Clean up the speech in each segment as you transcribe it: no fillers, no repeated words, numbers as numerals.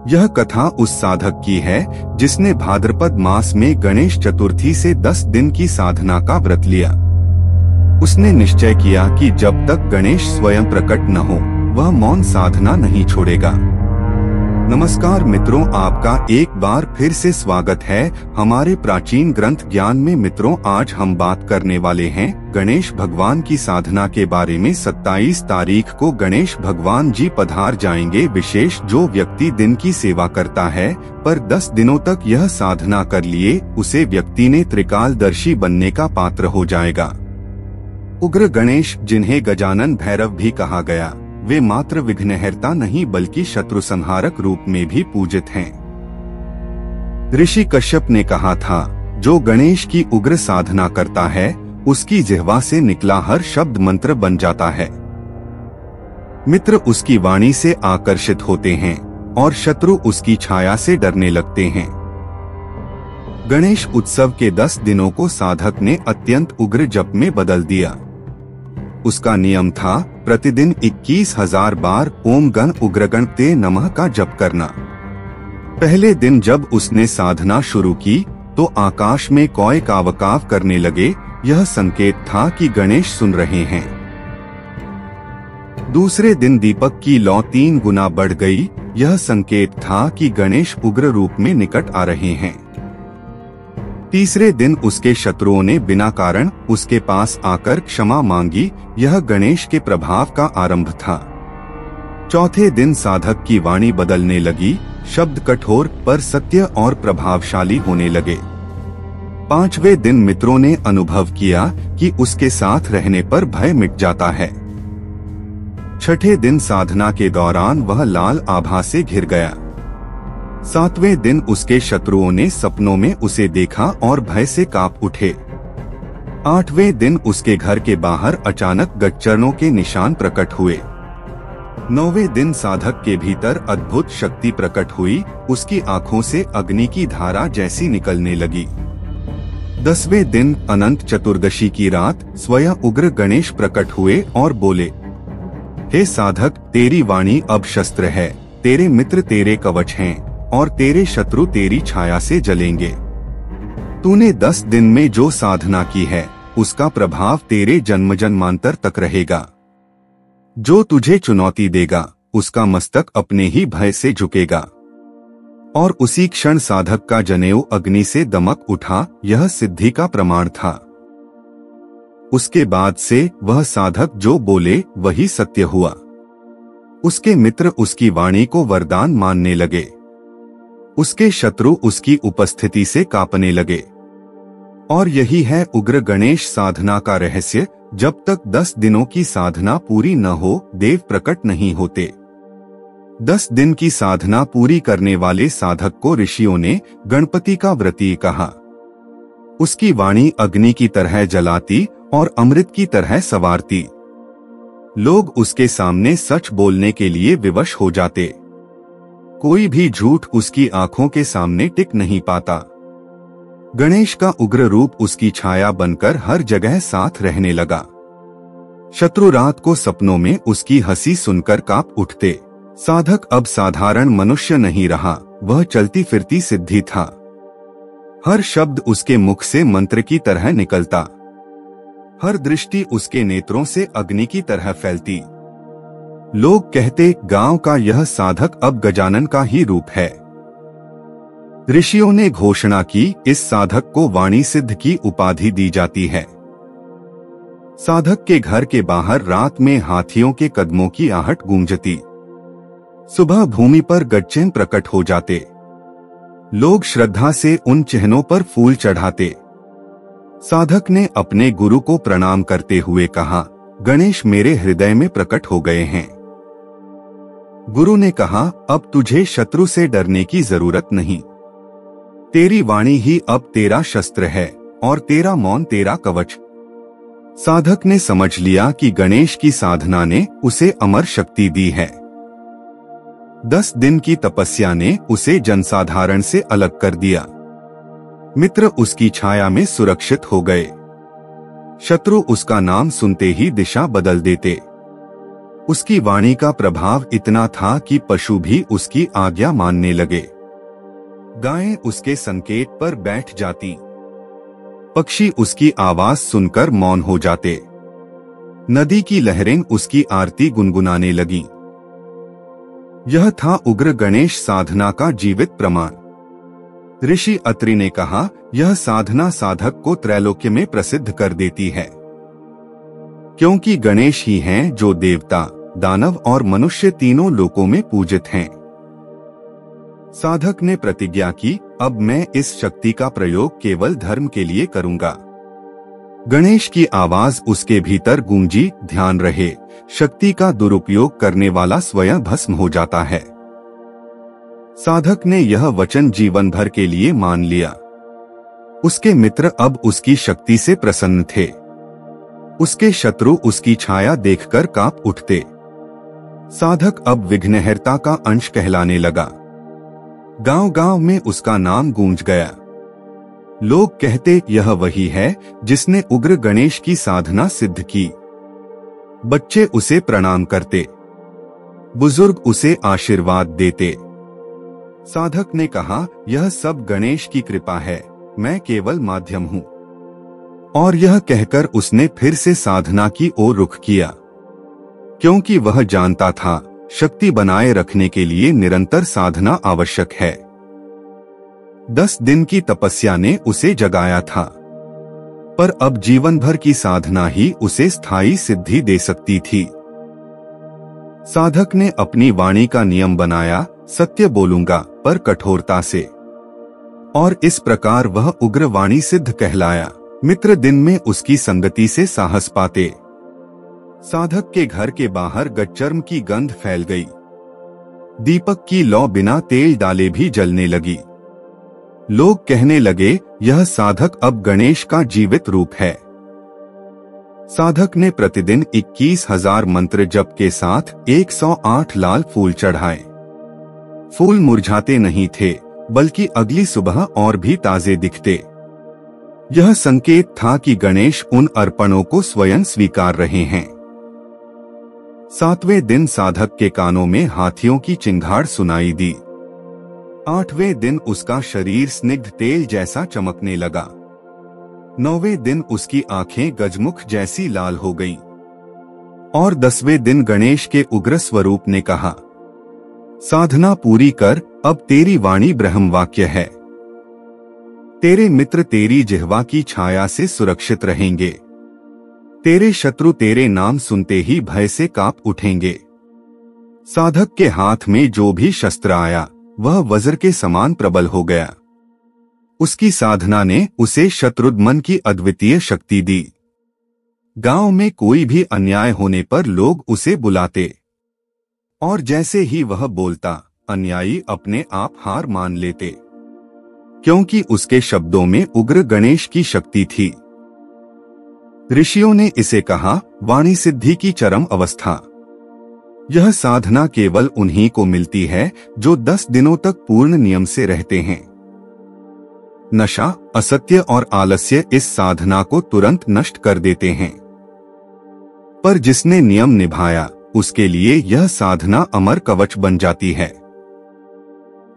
यह कथा उस साधक की है जिसने भाद्रपद मास में गणेश चतुर्थी से 10 दिन की साधना का व्रत लिया। उसने निश्चय किया कि जब तक गणेश स्वयं प्रकट न हो वह मौन साधना नहीं छोड़ेगा। नमस्कार मित्रों, आपका एक बार फिर से स्वागत है हमारे प्राचीन ग्रंथ ज्ञान में। मित्रों, आज हम बात करने वाले हैं गणेश भगवान की साधना के बारे में। 27 तारीख को गणेश भगवान जी पधार जाएंगे। विशेष जो व्यक्ति दिन की सेवा करता है पर 10 दिनों तक यह साधना कर लिए, उसे व्यक्ति ने त्रिकालदर्शी बनने का पात्र हो जाएगा। उग्र गणेश, जिन्हें गजानन भैरव भी कहा गया, वे मात्र विघ्नहर्ता नहीं बल्कि शत्रु संहारक रूप में भी पूजित हैं। ऋषि कश्यप ने कहा था, जो गणेश की उग्र साधना करता है उसकी जिह्वा से निकला हर शब्द मंत्र बन जाता है। मित्र उसकी वाणी से आकर्षित होते हैं और शत्रु उसकी छाया से डरने लगते हैं। गणेश उत्सव के 10 दिनों को साधक ने अत्यंत उग्र जप में बदल दिया। उसका नियम था प्रतिदिन 21,000 बार ओम गण उग्रगण ते नमः का जप करना। पहले दिन जब उसने साधना शुरू की तो आकाश में कौए कावकाव करने लगे। यह संकेत था कि गणेश सुन रहे हैं। दूसरे दिन दीपक की लौ 3 गुना बढ़ गई। यह संकेत था कि गणेश उग्र रूप में निकट आ रहे हैं। तीसरे दिन उसके शत्रुओं ने बिना कारण उसके पास आकर क्षमा मांगी। यह गणेश के प्रभाव का आरंभ था। चौथे दिन साधक की वाणी बदलने लगी। शब्द कठोर पर सत्य और प्रभावशाली होने लगे। 5वें दिन मित्रों ने अनुभव किया कि उसके साथ रहने पर भय मिट जाता है। 6ठे दिन साधना के दौरान वह लाल आभा से घिर गया। 7वें दिन उसके शत्रुओं ने सपनों में उसे देखा और भय से कांप उठे। 8वें दिन उसके घर के बाहर अचानक गजचरणों के निशान प्रकट हुए। 9वें दिन साधक के भीतर अद्भुत शक्ति प्रकट हुई। उसकी आंखों से अग्नि की धारा जैसी निकलने लगी। 10वें दिन अनंत चतुर्दशी की रात स्वयं उग्र गणेश प्रकट हुए और बोले, हे साधक, तेरी वाणी अब शस्त्र है। तेरे मित्र तेरे कवच हैं और तेरे शत्रु तेरी छाया से जलेंगे। तूने 10 दिन में जो साधना की है उसका प्रभाव तेरे जन्म जन्मांतर तक रहेगा। जो तुझे चुनौती देगा उसका मस्तक अपने ही भय से झुकेगा। और उसी क्षण साधक का जनेऊ अग्नि से दमक उठा। यह सिद्धि का प्रमाण था। उसके बाद से वह साधक जो बोले वही सत्य हुआ। उसके मित्र उसकी वाणी को वरदान मानने लगे। उसके शत्रु उसकी उपस्थिति से कांपने लगे। और यही है उग्र गणेश साधना का रहस्य। जब तक 10 दिनों की साधना पूरी न हो देव प्रकट नहीं होते। 10 दिन की साधना पूरी करने वाले साधक को ऋषियों ने गणपति का व्रती कहा। उसकी वाणी अग्नि की तरह जलाती और अमृत की तरह संवारती। लोग उसके सामने सच बोलने के लिए विवश हो जाते। कोई भी झूठ उसकी आंखों के सामने टिक नहीं पाता। गणेश का उग्र रूप उसकी छाया बनकर हर जगह साथ रहने लगा। शत्रु रात को सपनों में उसकी हंसी सुनकर कांप उठते। साधक अब साधारण मनुष्य नहीं रहा, वह चलती फिरती सिद्धि था। हर शब्द उसके मुख से मंत्र की तरह निकलता। हर दृष्टि उसके नेत्रों से अग्नि की तरह फैलती। लोग कहते, गांव का यह साधक अब गजानन का ही रूप है। ऋषियों ने घोषणा की, इस साधक को वाणी सिद्ध की उपाधि दी जाती है। साधक के घर के बाहर रात में हाथियों के कदमों की आहट गूंजती। सुबह भूमि पर गजचैन प्रकट हो जाते। लोग श्रद्धा से उन चिन्हों पर फूल चढ़ाते। साधक ने अपने गुरु को प्रणाम करते हुए कहा, गणेश मेरे हृदय में प्रकट हो गए हैं। गुरु ने कहा, अब तुझे शत्रु से डरने की जरूरत नहीं। तेरी वाणी ही अब तेरा शस्त्र है और तेरा मौन तेरा कवच। साधक ने समझ लिया कि गणेश की साधना ने उसे अमर शक्ति दी है। 10 दिन की तपस्या ने उसे जनसाधारण से अलग कर दिया। मित्र उसकी छाया में सुरक्षित हो गए। शत्रु उसका नाम सुनते ही दिशा बदल देते। उसकी वाणी का प्रभाव इतना था कि पशु भी उसकी आज्ञा मानने लगे। गायें उसके संकेत पर बैठ जाती, पक्षी उसकी आवाज सुनकर मौन हो जाते, नदी की लहरें उसकी आरती गुनगुनाने लगीं। यह था उग्र गणेश साधना का जीवित प्रमाण। ऋषि अत्रि ने कहा, यह साधना साधक को त्रैलोक्य में प्रसिद्ध कर देती है, क्योंकि गणेश ही हैं जो देवता, दानव और मनुष्य तीनों लोकों में पूजित हैं। साधक ने प्रतिज्ञा की, अब मैं इस शक्ति का प्रयोग केवल धर्म के लिए करूंगा। गणेश की आवाज उसके भीतर गूंजी, ध्यान रहे, शक्ति का दुरुपयोग करने वाला स्वयं भस्म हो जाता है। साधक ने यह वचन जीवन भर के लिए मान लिया। उसके मित्र अब उसकी शक्ति से प्रसन्न थे। उसके शत्रु उसकी छाया देखकर कांप उठते। साधक अब विघ्नहर्ता का अंश कहलाने लगा। गांव-गांव में उसका नाम गूंज गया। लोग कहते, यह वही है जिसने उग्र गणेश की साधना सिद्ध की। बच्चे उसे प्रणाम करते, बुजुर्ग उसे आशीर्वाद देते। साधक ने कहा, यह सब गणेश की कृपा है, मैं केवल माध्यम हूं। और यह कहकर उसने फिर से साधना की ओर रुख किया, क्योंकि वह जानता था शक्ति बनाए रखने के लिए निरंतर साधना आवश्यक है। 10 दिन की तपस्या ने उसे जगाया था, पर अब जीवन भर की साधना ही उसे स्थायी सिद्धि दे सकती थी। साधक ने अपनी वाणी का नियम बनाया, सत्य बोलूंगा पर कठोरता से, और इस प्रकार वह उग्र वाणी सिद्ध कहलाया। मित्र दिन में उसकी संगति से साहस पाते। साधक के घर के बाहर गच्चर्म की गंध फैल गई। दीपक की लौ बिना तेल डाले भी जलने लगी। लोग कहने लगे, यह साधक अब गणेश का जीवित रूप है। साधक ने प्रतिदिन 21,000 मंत्र जप के साथ 108 लाल फूल चढ़ाए। फूल मुरझाते नहीं थे, बल्कि अगली सुबह और भी ताजे दिखते। यह संकेत था कि गणेश उन अर्पणों को स्वयं स्वीकार रहे हैं। 7वें दिन साधक के कानों में हाथियों की चिंगाड़ सुनाई दी। 8वें दिन उसका शरीर स्निग्ध तेल जैसा चमकने लगा। 9वें दिन उसकी आंखें गजमुख जैसी लाल हो गईं। और 10वें दिन गणेश के उग्र स्वरूप ने कहा, साधना पूरी कर, अब तेरी वाणी ब्रह्म वाक्य है। तेरे मित्र तेरी जिह्वा की छाया से सुरक्षित रहेंगे। तेरे शत्रु तेरे नाम सुनते ही भय से कांप उठेंगे। साधक के हाथ में जो भी शस्त्र आया वह वज्र के समान प्रबल हो गया। उसकी साधना ने उसे शत्रुघ्न की अद्वितीय शक्ति दी। गांव में कोई भी अन्याय होने पर लोग उसे बुलाते, और जैसे ही वह बोलता अन्यायी अपने आप हार मान लेते, क्योंकि उसके शब्दों में उग्र गणेश की शक्ति थी। ऋषियों ने इसे कहा, वाणी सिद्धि की चरम अवस्था। यह साधना केवल उन्हीं को मिलती है जो 10 दिनों तक पूर्ण नियम से रहते हैं। नशा, असत्य और आलस्य इस साधना को तुरंत नष्ट कर देते हैं, पर जिसने नियम निभाया उसके लिए यह साधना अमर कवच बन जाती है।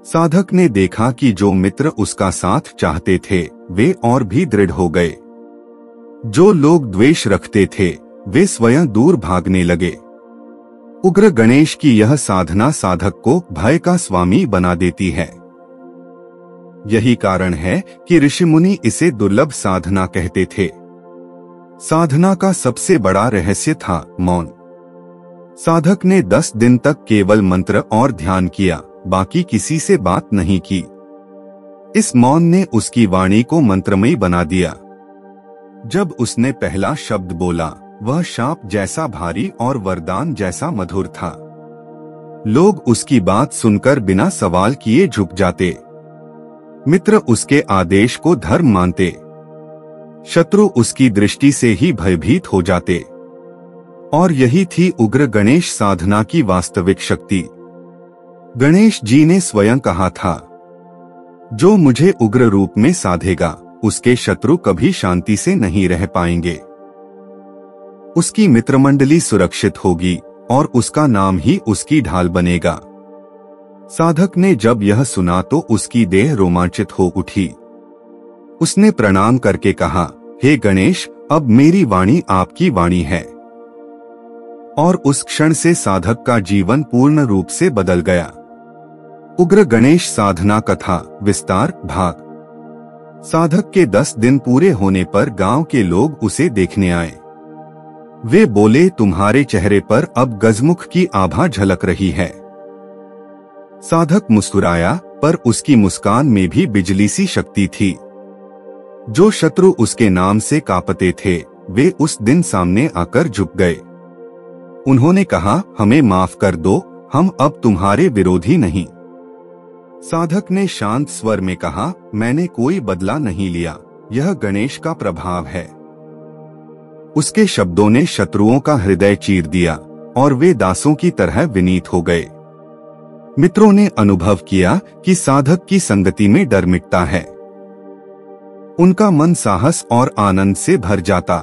साधक ने देखा कि जो मित्र उसका साथ चाहते थे वे और भी दृढ़ हो गए। जो लोग द्वेष रखते थे वे स्वयं दूर भागने लगे। उग्र गणेश की यह साधना साधक को भय का स्वामी बना देती है। यही कारण है कि ऋषि मुनि इसे दुर्लभ साधना कहते थे। साधना का सबसे बड़ा रहस्य था मौन। साधक ने 10 दिन तक केवल मंत्र और ध्यान किया, बाकी किसी से बात नहीं की। इस मौन ने उसकी वाणी को मंत्रमयी बना दिया। जब उसने पहला शब्द बोला वह शाप जैसा भारी और वरदान जैसा मधुर था। लोग उसकी बात सुनकर बिना सवाल किए झुक जाते। मित्र उसके आदेश को धर्म मानते, शत्रु उसकी दृष्टि से ही भयभीत हो जाते। और यही थी उग्र गणेश साधना की वास्तविक शक्ति। गणेश जी ने स्वयं कहा था, जो मुझे उग्र रूप में साधेगा उसके शत्रु कभी शांति से नहीं रह पाएंगे। उसकी मित्रमंडली सुरक्षित होगी और उसका नाम ही उसकी ढाल बनेगा। साधक ने जब यह सुना तो उसकी देह रोमांचित हो उठी। उसने प्रणाम करके कहा, हे गणेश, अब मेरी वाणी आपकी वाणी है। और उस क्षण से साधक का जीवन पूर्ण रूप से बदल गया। उग्र गणेश साधना कथा विस्तार भाग। साधक के 10 दिन पूरे होने पर गांव के लोग उसे देखने आए। वे बोले, तुम्हारे चेहरे पर अब गजमुख की आभा झलक रही है। साधक मुस्कुराया, पर उसकी मुस्कान में भी बिजली सी शक्ति थी। जो शत्रु उसके नाम से कांपते थे, वे उस दिन सामने आकर झुक गए। उन्होंने कहा, हमें माफ कर दो, हम अब तुम्हारे विरोधी नहीं। साधक ने शांत स्वर में कहा, मैंने कोई बदला नहीं लिया, यह गणेश का प्रभाव है। उसके शब्दों ने शत्रुओं का हृदय चीर दिया और वे दासों की तरह विनीत हो गए। मित्रों ने अनुभव किया कि साधक की संगति में डर मिटता है। उनका मन साहस और आनंद से भर जाता।